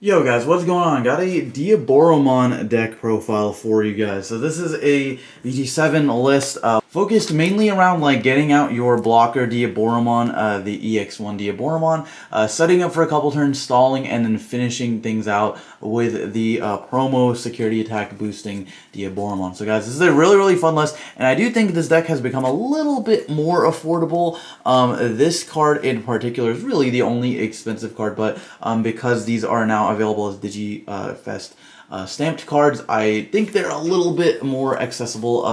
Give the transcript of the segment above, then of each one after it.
Yo guys, what's going on? Got a Diaboromon deck profile for you guys. So this is a BT7 list focused mainly around like getting out your blocker Diaboromon, the EX1 Diaboromon, setting up for a couple turns, stalling, and then finishing things out with the promo security attack boosting Diaboromon. So guys, this is a really fun list, and I do think this deck has become a little bit more affordable. This card in particular is really the only expensive card, but because these are now available as DigiFest stamped cards, I think they're a little bit more accessible,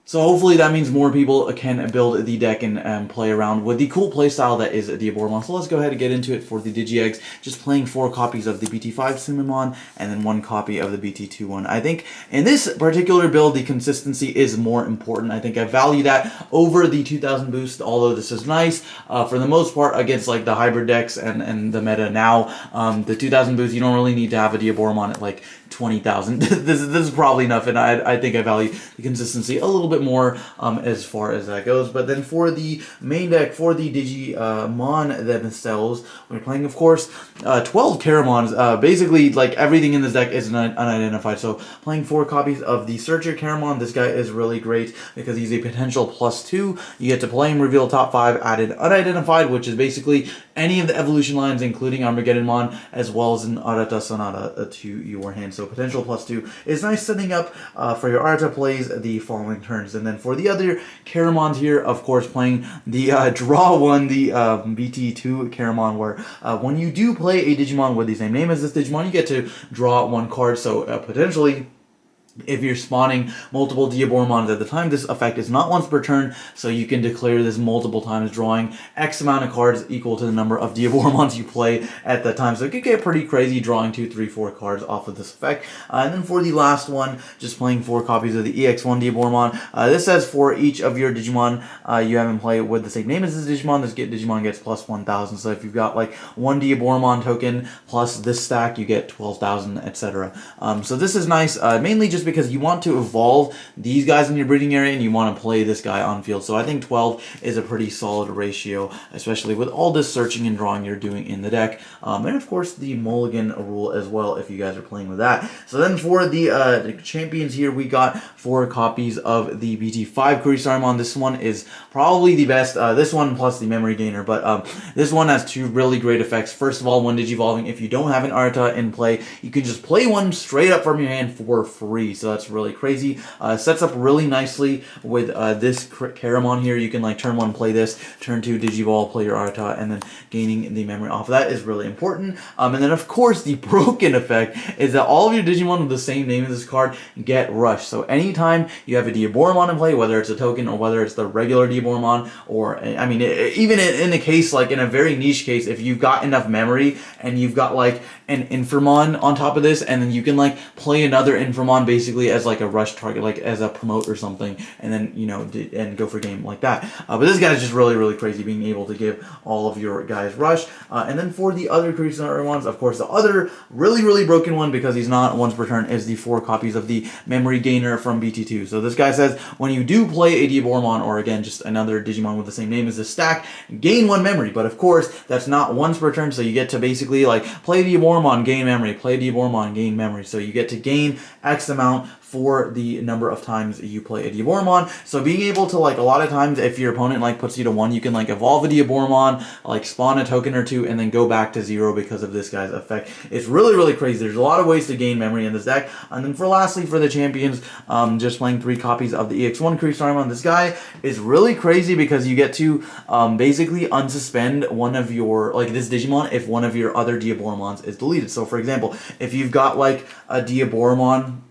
so hopefully that means more people can build the deck and play around with the cool playstyle that is Diaboromon. So let's go ahead and get into it for the Digi-Eggs. Just playing 4 copies of the BT5 Sumimon and then 1 copy of the BT2 one. I think in this particular build, the consistency is more important. I think I value that over the 2000 boost, although this is nice for the most part against like the hybrid decks and the meta now. The 2000 boost, you don't really need to have a Diaboromon at like 20,000. this is probably enough, and I think I value the consistency a little bit more as far as that goes. But then for the main deck, for the Digimon themselves, we're playing, of course, 12 Caramons. Basically, like everything in this deck is unidentified. So playing 4 copies of the Searcher Caramon. This guy is really great because he's a potential +2. You get to play him, reveal top 5, added unidentified, which is basically any of the evolution lines, including Armageddonmon, as well as an Arata Sonata to your hand. So potential +2 is nice, setting up for your Arata plays the following turns. And then for the other Caramons here, of course, playing the draw one, the BT2 Caramon, where when you do play a Digimon with the same name as this Digimon, you get to draw 1 card. So potentially, if you're spawning multiple Diaboromons at the time, this effect is not once per turn, so you can declare this multiple times, drawing X amount of cards equal to the number of Diaboromons you play at that time. So it could get pretty crazy drawing 2, 3, 4 cards off of this effect. And then for the last one, just playing 4 copies of the EX1 Diaboromon. This says for each of your Digimon you have in play with the same name as this Digimon, this Digimon gets plus 1,000. So if you've got like 1 Diaboromon token plus this stack, you get 12,000, etc. So this is nice, mainly just because you want to evolve these guys in your breeding area and you want to play this guy on field. So I think 12 is a pretty solid ratio, especially with all this searching and drawing you're doing in the deck. And of course the mulligan rule as well, if you guys are playing with that. So then for the champions here, we got 4 copies of the BT5 Kurisarimon. This one is probably the best. This one plus the memory gainer, but this one has 2 really great effects. First of all, when Digivolving, if you don't have an Arata in play, you can just play one straight up from your hand for free. So that's really crazy. Sets up really nicely with this Caramon here. You can like turn 1 play this, turn 2 Digivolve, play your Arata, and then gaining the memory off of that is really important. And then of course the broken effect is that all of your Digimon with the same name as this card get rushed. So anytime you have a Diaboromon in play, whether it's a token or whether it's the regular Diaboromon, or I mean even in a case like in a very niche case, if you've got enough memory and you've got like an Infamon on top of this, and then you can like play another Infamon basically as like a rush target, like as a promote or something, and then and go for game like that. But this guy's just really crazy, being able to give all of your guys rush. And then for the other Kurisarimon ones, of course, the other really broken one, because he's not once per turn, is the 4 copies of the memory gainer from BT2. So this guy says when you do play a Diaboromon, or again just another Digimon with the same name as this stack, gain 1 memory. But of course that's not once per turn, so you get to basically like play Diaboromon, gain memory, play Diaboromon, gain memory. So you get to gain X amount for the number of times you play a Diaboromon. So being able to, like, a lot of times if your opponent like puts you to 1, you can like evolve a Diaboromon, like spawn a token or 2, and then go back to 0 because of this guy's effect. It's really crazy. There's a lot of ways to gain memory in this deck. And then lastly for the champions, just playing 3 copies of the EX1 Kurisarimon. This guy is really crazy because you get to basically unsuspend one of your, like this Digimon, if one of your other Diaboromons is deleted. So for example, if you've got like a Diaboromon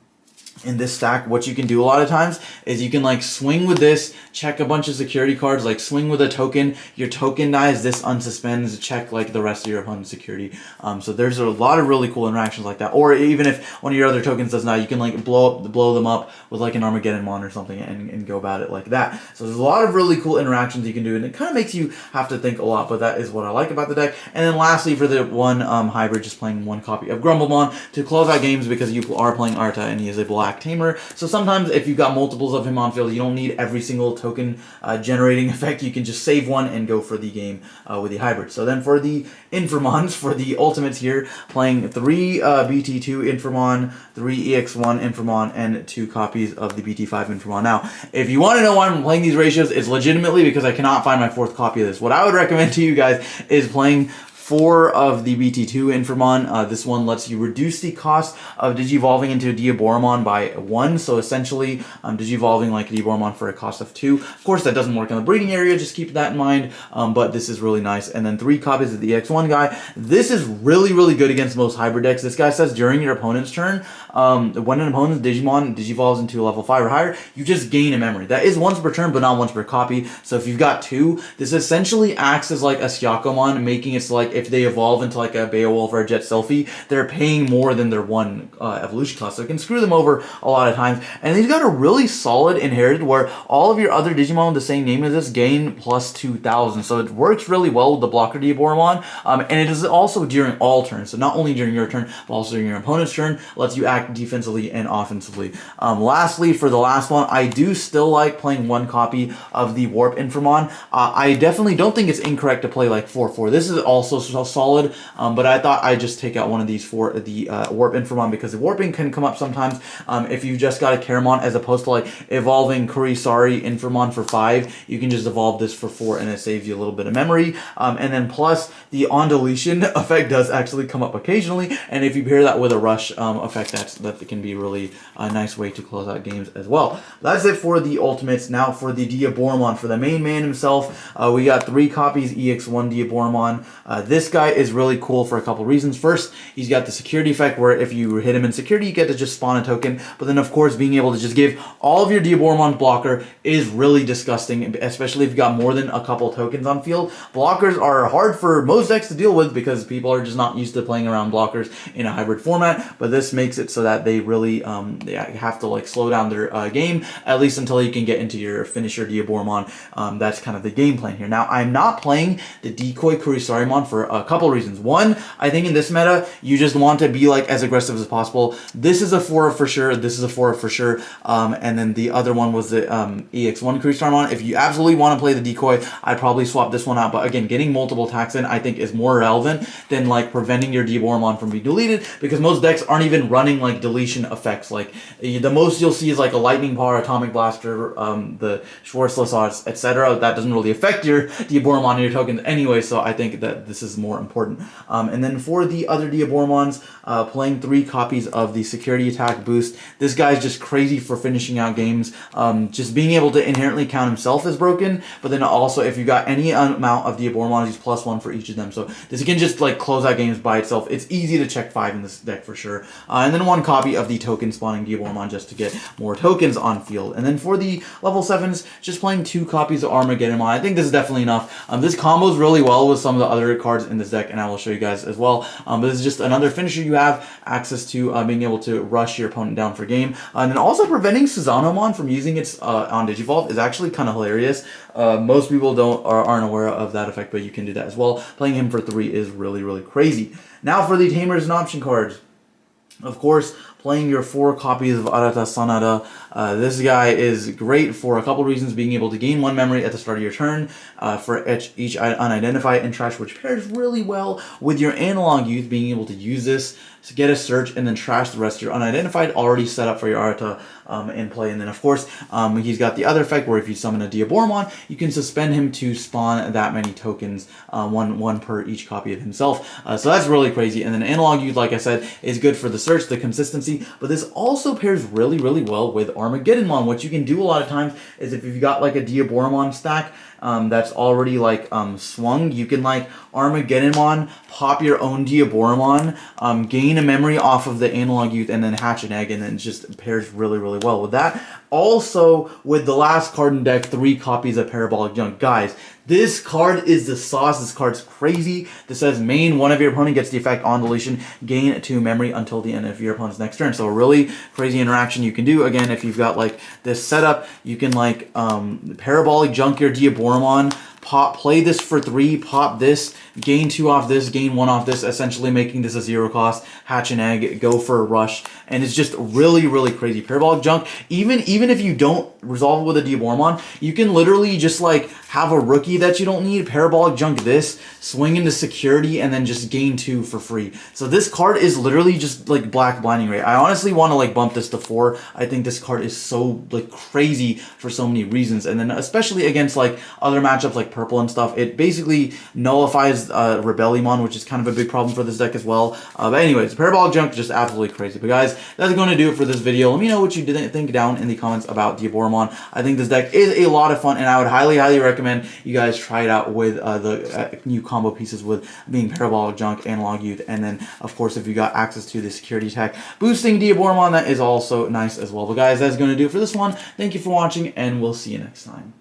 in this stack, what you can do a lot of times is you can like swing with this, check a bunch of security cards, like swing with a token, your token dies, this unsuspends, check like the rest of your opponent's security. So there's a lot of really cool interactions like that. Or even if one of your other tokens does not, you can like blow them up with like an Armageddonmon or something and go about it like that. So there's a lot of really cool interactions you can do, and it kind of makes you have to think a lot, but that is what I like about the deck. And then lastly for the one hybrid, just playing 1 copy of Grumblemon to close out games, because you are playing Arta and he is a black attack tamer. So sometimes if you've got multiples of him on field, you don't need every single token generating effect. You can just save one and go for the game with the hybrid. So then for the Inframons, for the ultimates here, playing 3 BT2 Inframon, 3 EX1 Inframon, and 2 copies of the BT5 Inframon. Now, if you want to know why I'm playing these ratios, it's legitimately because I cannot find my 4th copy of this. What I would recommend to you guys is playing 4 of the BT2 Inframon. This one lets you reduce the cost of Digivolving into a Diaboromon by 1. So essentially, Digivolving like a Diaboromon for a cost of 2. Of course, that doesn't work in the breeding area. Just keep that in mind. But this is really nice. And then 3 copies of the EX1 guy. This is really, really good against most hybrid decks. This guy says during your opponent's turn, when an opponent's Digimon Digivolves into a level 5 or higher, you just gain a memory. That is once per turn, but not once per copy. So if you've got 2, this essentially acts as like a Syakomon, making it so like if they evolve into like a Beowulf or a Jet Selfie, they're paying more than their 1 evolution cost. So it can screw them over a lot of times. And he's got a really solid inherited where all of your other Digimon with the same name as this gain plus 2,000. So it works really well with the blocker Diaboromon. And it is also during all turns. So not only during your turn, but also during your opponent's turn. Lets you act defensively and offensively. Lastly, for the last one, I do still like playing 1 copy of the Warp Inframon. I definitely don't think it's incorrect to play like 4/4. This is also solid, but I thought I'd just take out one of these for the Warp Inframon because the warping can come up sometimes if you've just got a Caramon as opposed to like evolving Kurisari Inframon for 5. You can just evolve this for 4 and it saves you a little bit of memory. And then plus the on deletion effect does actually come up occasionally, and if you pair that with a rush effect, that can be really a nice way to close out games as well. That's it for the ultimates. Now for the Diaboromon, for the main man himself, we got 3 copies EX1 Diaboromon. This guy is really cool for a couple reasons. First, he's got the security effect where if you hit him in security, you get to just spawn a token. But then, of course, being able to just give all of your Diaboromon blocker is really disgusting, especially if you've got more than a couple tokens on field. Blockers are hard for most decks to deal with because people are just not used to playing around blockers in a hybrid format. But this makes it so that they really they have to like slow down their game, at least until you can get into your finisher Diaboromon. That's kind of the game plan here. Now, I'm not playing the decoy Kurisarimon for a couple reasons. One, I think in this meta, you just want to be like as aggressive as possible. This is a 4 for sure. This is a 4 for sure. And then the other one was the EX1 Kurisarimon. If you absolutely want to play the decoy, I'd probably swap this one out. But again, getting multiple attacks in, I think, is more relevant than like preventing your Diaboromon from being deleted, because most decks aren't even running like deletion effects. Like the most you'll see is like a Lightning Power, Atomic Blaster, the Schwarzless, etc. That doesn't really affect your Diaboromon and your tokens anyway. So I think that this is more important. And then for the other Diaboromons, playing 3 copies of the security attack boost. This guy's just crazy for finishing out games. Just being able to inherently count himself is broken, but then also if you got any amount of Diaboromons, he's +1 for each of them. So this can just like close out games by itself. It's easy to check 5 in this deck for sure. And then 1 copy of the token spawning Diaboromon just to get more tokens on field. And then for the level 7s, just playing 2 copies of Armageddon. I think this is definitely enough. This combos really well with some of the other cards in this deck, and I will show you guys as well. But this is just another finisher you have access to, being able to rush your opponent down for game. And then also preventing Suzanomon from using its on Digivolve is actually kind of hilarious. Most people aren't aware of that effect, but you can do that as well. Playing him for 3 is really, really crazy. Now for the Tamers Option cards. Of course, playing your 4 copies of Arata Sanada. This guy is great for a couple reasons, being able to gain 1 memory at the start of your turn for each unidentified and trash, which pairs really well with your analog youth, being able to use this to get a search and then trash the rest of your unidentified already set up for your Arata in play. And then of course, he's got the other effect where if you summon a Diaboromon, you can suspend him to spawn that many tokens, one per each copy of himself. So that's really crazy. And then analog youth, like I said, is good for the search, the consistency, but this also pairs really, really well with Armageddonmon. What you can do a lot of times is if you've got like a Diaboromon stack that's already like swung, you can like Armageddonmon, pop your own Diaboromon, gain a memory off of the analog youth, and then hatch an egg, and then it just pairs really, really well with that. Also, with the last card in deck, 3 copies of Parabolic Junk. Guys, this card is the sauce. This card's crazy. This says main one of your opponent gets the effect on deletion, gain 2 memory until the end of your opponent's next turn. So a really crazy interaction you can do. Again, if you've got like this setup, you can like Parabolic Junk your Diaboromon, play this for 3, pop this, gain 2 off this, gain 1 off this, essentially making this a 0 cost, hatch an egg, go for a rush, and it's just really, really crazy. Parabolic Junk, even if you don't resolve it with a Diaboromon, you can literally just like have a rookie that you don't need, Parabolic Junk this, swing into security, and then just gain 2 for free. So this card is literally just like black blinding rate. I honestly want to like bump this to 4. I think this card is so like crazy for so many reasons, and then especially against like other matchups like purple and stuff, it basically nullifies Rebellionmon, which is kind of a big problem for this deck as well. But anyways, Parabolic Junk, just absolutely crazy. But guys, that's going to do it for this video. Let me know what you think down in the comments about Diaboromon. I think this deck is a lot of fun, and I would highly, highly recommend you guys try it out with the new combo pieces with being Parabolic Junk, Analog Youth, and then, of course, if you got access to the security tech boosting Diaboromon, that is also nice as well. But guys, that's going to do it for this one. Thank you for watching, and we'll see you next time.